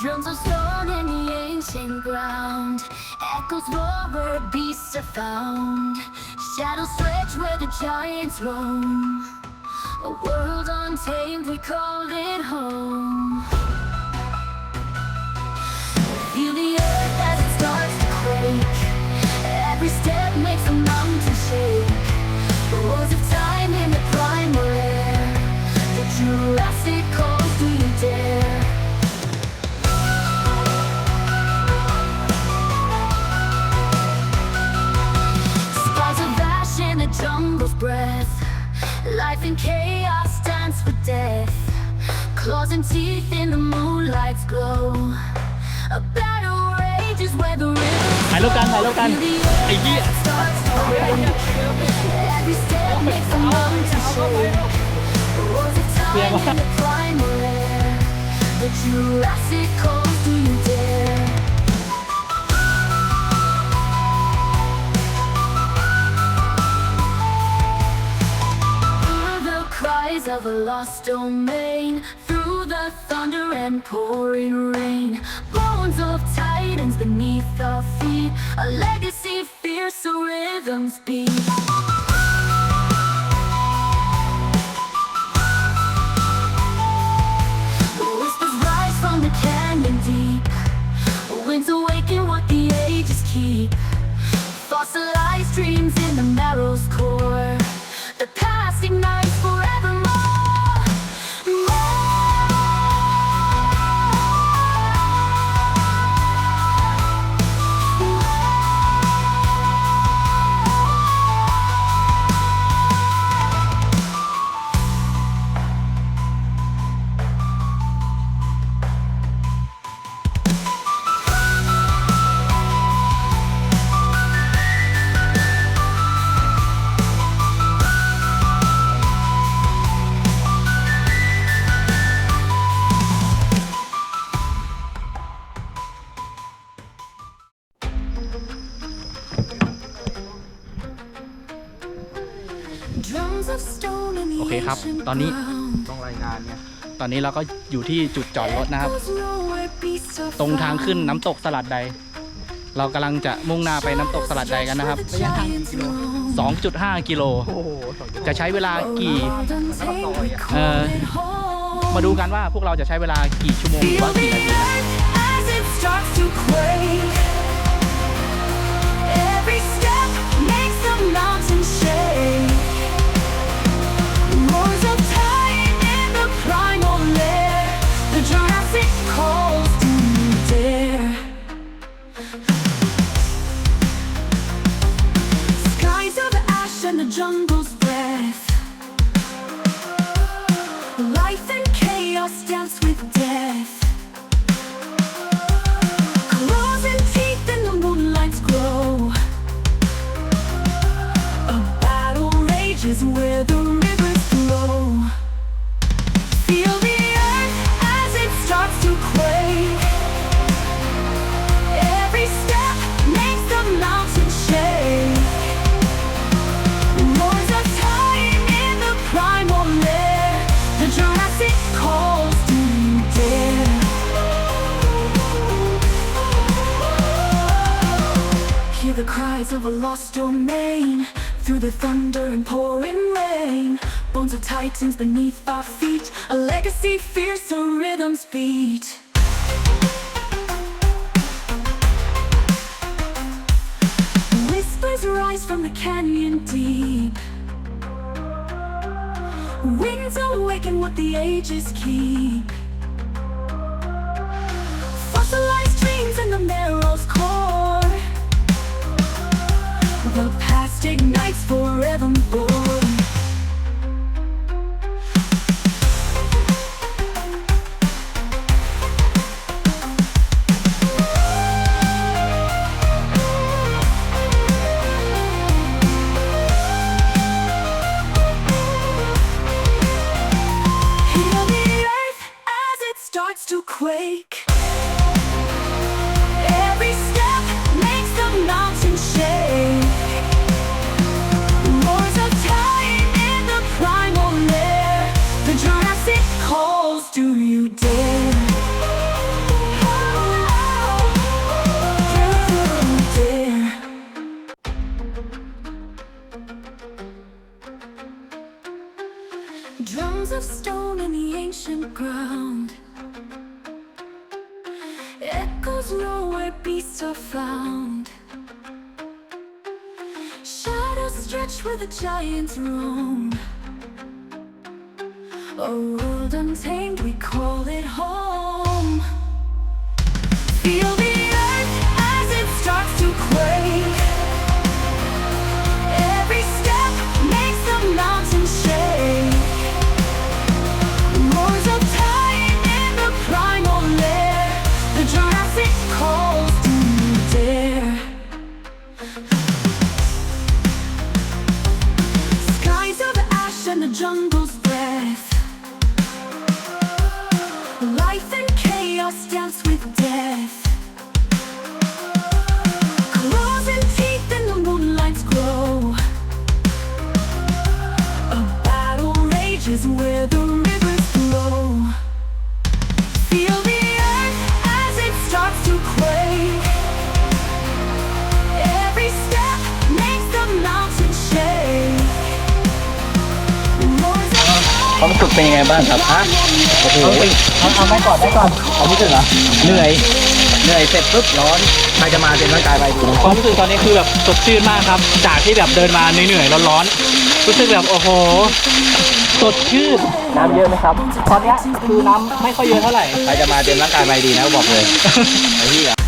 Drums of stone in the ancient ground, echoes roar where beasts are found. Shadows stretch where the giants roam, a world untamed, we call it home. Feel the earth as it starts to quake, every step makes a mountain shake. Roars of time in the primal air, the Jurassic calls, do you dare? Sparks of ash in the jungle's breath, life in chaos dance with death. Claws and teeth in the moonlight's glow, a battle rages where the river ถ่ายรูปกันไอ้เหี้ย starts to break. Every step makes a mountain shake. Roars of time in the primal air, the Jurassic calls, do you dare? Hear the cries of a lost domain, through the thunder and pouring rain. Bones of titans beneath our feet, a legacy fierce, so rhythms beat. Whispers rise from the canyon deep, winds awaken what the ages keep. Fossilized dreams in the marrow's core, the past ignites forevermore. Drums of stone in โอ the เคครับ ancient ตอนนี้ ground, ต้องรายงานไง ตอนนี้เราก็อยู่ที่จุดจอดรถนะครับ echoes roar where beasts are ตรงทางขึ้น found. น้ำตกสลัดใด เรากำลังจะมุ่งหน้าไปน้ำตกสลัดใดกันนะครับ ระยะทางกี่กิโล 2.5 กิโล โอ้โห2 จะใช้เวลากี่ เออ มาดูกันว่าพวกเราจะใช้เวลากี่ชั่วโมงหรือว่ากี่นาทีนะ As it starts to quake, every step makes the mountain shake. Roars of time in the primal air, the Jurassic calls, do you dare? Skies of ash and the jungle's breath, life and chaos dance with death. Claws and teeth in the moonlight's glow, a battle rages where the rivers flow. Feel the earth as it starts to quake, every step makes the mountain shake. Roars of time in the primal air, the Jurassic calls, do you dare? Hear the cries of a lost domain, through the thunder and pouring rain. Bones of titans beneath our feet, a legacy fierce, so rhythms beat. Whispers rise from the canyon deep, winds awaken what the ages keep. Fossilized dreams in the marrow's core, the past ignites forevermore. Hear the earth as it starts to quake, every step makes the mountain shake. Roars of Drums of stone in the ancient ground. Echoes roar where beasts are found. Shadows stretch where the giants roam. A world untamed, we call it home. Feel the earth as it starts to quake. Every step makes the mountain shake. Roars of tide in the primal lair. The Jurassic calls, do you dare? Skies of ash and the jungle's breath. Life and chaos dance with death. Claws and teeth in the moonlight's glow. A battle rages where the rivers flow. Feel the earth as it starts to quake. Every step makes the mountain shake. Roars of ความรู้สึกเป็นยังไงบ้างครับฮะโอ้โหเอาไม่ก่อนความรู้สึกเหรอเหนื่อยเสร็จปุ๊บร้อนใครจะมาเต็มร่างกายไปดู ความรู้สึกตอนนี้คือแบบสดชื่นมากครับ จากที่แบบเดินมาเหนื่อยๆร้อนๆรู้สึกแบบโอ้โหสดชื่น น้ำเยอะไหมครับ ตอนนี้คือน้ำไม่ค่อยเยอะเท่าไหร่ ใครจะมาเต็มร่างกายไปดีนะบอกเลยไอ้ที่